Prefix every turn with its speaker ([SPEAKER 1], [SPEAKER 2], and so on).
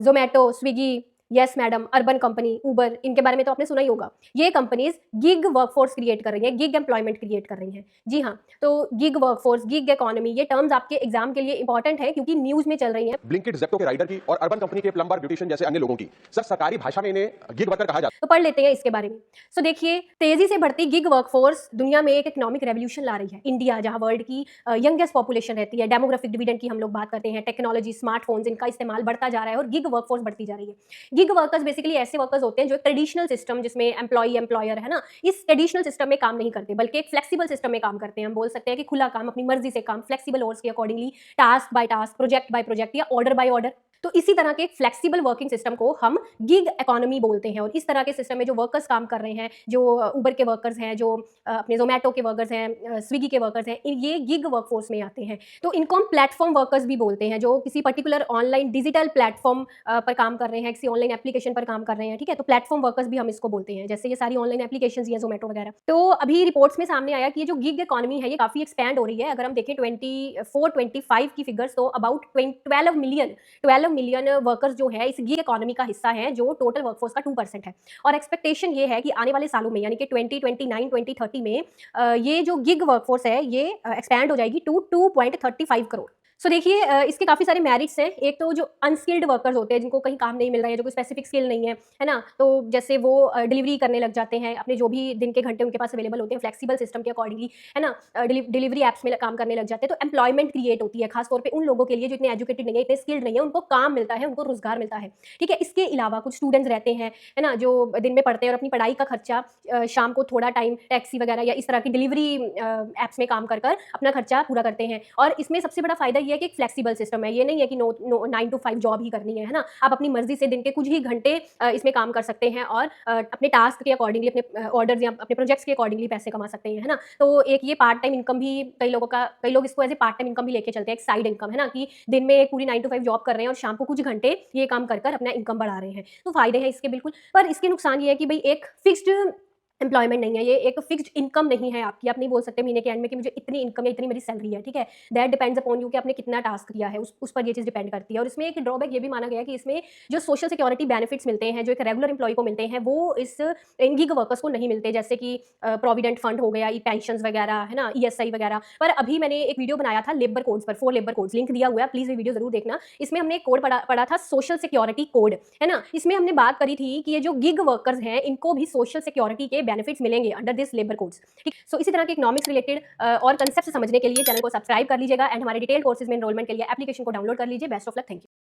[SPEAKER 1] Zomato, Swiggy, yes madam, Urban Company, Uber, इनके बारे में तो आपने सुना ही होगा। ये कंपनीज़ गिग वर्कफ़ोर्स क्रिएट कर रही हैं, गिग एम्प्लॉयमेंट क्रिएट कर रही हैं। जी हाँ, तो गिग वर्कफ़ोर्स, गिग इकोनॉमी ये टर्म्स आपके एग्ज़ाम के लिए इंपॉर्टेंट है क्योंकि न्यूज़ में चल रही हैं।
[SPEAKER 2] ब्लिंकिट, ज़ेप्टो के राइडर की और अर्बन कंपनी के प्लम्बर, ब्यूटिशियन जैसे अन्य लोगों की। सर, सरकारी भाषा में इन्हें गिग वर्कर कहा जाता है।
[SPEAKER 1] तो पढ़ लेते हैं इसके बारे में। सो देखिए, तेज़ी से बढ़ती गिग वर्कफ़ोर्स दुनिया में एक इकोनॉमिक रेवोल्यूशन ला रही है। इंडिया जहाँ वर्ल्ड की यंगेस्ट पॉपुलेशन रहती है, डेमोग्राफिक डिविडेंड की हम लोग बात करते हैं, टेक्नोलॉजी, स्मार्टफ़ोन्स इनका इस्तेमाल बढ़ता जा रहा है और गिग वर्कफ़ोर्स बढ़ती जा रही है। गिग वर्कर्स बेसिकली ऐसे वर्कर्स होते हैं जो ट्रेडिशनल सिस्टम जिसमें एम्प्लॉयी, एम्प्लॉयर है ना, इस ट्रेडिशनल सिस्टम में काम नहीं करते, बल्कि एक फ्लेक्सिबल सिस्टम में काम करते हैं। हम बोल सकते हैं कि खुला काम, अपनी मर्ज़ी से काम, फ्लेक्सिबल आवर्स के accordingly, task by task, project by project या ऑर्डर बाय ऑर्डर। तो इसी तरह के फ्लेक्सिबल वर्किंग सिस्टम को हम गिग इकोनॉमी बोलते हैं और इस तरह के सिस्टम में जो वर्कर्स काम कर रहे हैं, जो उबर के वर्कर्स हैं, जो अपने ज़ोमैटो के वर्कर्स हैं, स्विगी के वर्कर्स हैं, ये गिग वर्कफोर्स में आते हैं। तो इनको हम प्लेटफॉर्म वर्कर्स भी बोलते हैं, जो किसी पर्टिकुलर ऑनलाइन डिजिटल प्लेटफॉर्म पर काम कर रहे हैं, किसी ऑनलाइन एप्लीकेशन पर काम कर रहे हैं, ठीक है? तो प्लेटफॉर्म वर्कर्स भी हम इसको बोलते हैं, जैसे ये सारी ऑनलाइन एप्लीकेशंस ही हैं ज़ोमैटो वगैरह। तो अभी रिपोर्ट्स में सामने आया कि ये जो गिग इकोनॉमी है, ये काफ़ी एक्सपैंड हो रही है। अगर हम देखें 24-25 की फिगर्स, तो अबाउट 12 मिलियन वर्कर्स जो है इस गिग इकोनॉमी का हिस्सा है, जो टोटल वर्कफोर्स का 2% है। और एक्सपेक्टेशन ये है कि आने वाले सालों में, यानी कि 2029-2030 में ये जो गिग वर्कफोर्स है ये एक्सपैंड हो जाएगी टू 2.35 करोड़। सो देखिए, इसके काफ़ी सारे मेरिट्स हैं। एक तो जो अनस्किल्ड वर्कर्स होते हैं, जिनको कहीं काम नहीं मिल रहा है, जो कोई स्पेसिफिक स्किल नहीं है ना? तो जैसे वो डिलीवरी करने लग जाते हैं, अपने जो भी दिन के घंटे उनके पास अवेलेबल होते हैं फ्लेक्सिबल सिस्टम के अकॉर्डिंगली, है ना? डिलीवरी ऐप्स में काम करने लग जाते हैं, तो एम्प्लॉयमेंट क्रिएट होती है, खासतौर पे उन लोगों के लिए जो इतने एजुकेटेड नहीं है, इतने स्किल्ड नहीं है, उनको काम मिलता है, उनको रोजगार मिलता है, ठीक है? इसके अलावा कुछ स्टूडेंट्स रहते हैं, है ना, जो दिन में पढ़ते हैं और अपनी पढ़ाई का खर्चा शाम को थोड़ा टाइम टैक्सी वगैरह या इस तरह की डिलीवरी ऐप्स में काम कर कर अपना खर्चा पूरा करते हैं। और इसमें सबसे बड़ा फायदा ये है कि एक फ्लेक्सिबल सिस्टम है, ये नहीं है कि 9 to 5 जॉब ही करनी है ना? आप अपनी मर्जी से दिन के कुछ ही घंटे इसमें काम कर सकते हैं और अपने टास्क के अकॉर्डिंगली, अपने ऑर्डर्स या अपने प्रोजेक्ट्स के अकॉर्डिंगली पैसे कमा सकते हैं, है ना? तो एक ये पार्ट टाइम इनकम भी कई लोग इसको as a part time income भी लेके चलते हैं, एक साइड इनकम, है ना, कि दिन में एक पूरी 9 to 5 जॉब कर रहे हैं और शाम को कुछ घंटे ये काम कर कर अपना इनकम बढ़ा रहे हैं। तो फायदे हैं इसके बिल्कुल, पर इसके नुकसान ये है कि भाई एक फिक्स्ड एम्प्लॉयमेंट नहीं है, ये एक फिक्स्ड इनकम नहीं है आपकी। आप नहीं बोल सकते महीने के एंड में कि मुझे इतनी इनकम है, इतनी मेरी सैलरी है, ठीक है? दैट डिपेंड्स अपॉन यू कि आपने कितना टास्क किया है, उस पर ये चीज़ डिपेंड करती है। और इसमें एक ड्रॉबैक ये भी माना गया है कि इसमें जो सोशल सिक्योरिटी बेनिफिट्स मिलते हैं, जो एक रेगुलर एम्प्लॉय को मिलते हैं, वो इन गिग वर्कर्स को नहीं मिलते, जैसे कि प्रोविडेंट फंड हो गया, पेंशन वगैरह, है ना, ईएसआई वगैरह। पर अभी मैंने एक वीडियो बनाया था लेबर कोड्स पर, 4 लेबर कोड्स, लिंक दिया हुआ है, प्लीज़ ये वीडियो जरूर देखना। इसमें हमने एक कोड पढ़ा था, सोशल सिक्योरिटी कोड, है ना? इसमें हमने बात करी थी कि ये जो गिग वर्कर्स हैं, इनको भी सोशल सिक्योरिटी के बेनिफिट्स मिलेंगे अंडर दिस लेबर कोड्स, ठीक? सो इसी तरह के इकोनॉमिक्स रिलेटेड और कंसेप्ट समझने के लिए चैनल को सब्सक्राइब कर लीजिएगा एंड हमारे डिटेल कोर्सेज में एनरोलमेंट के लिए एप्लीकेशन को डाउनलोड कर लीजिए। Best of luck, thank you.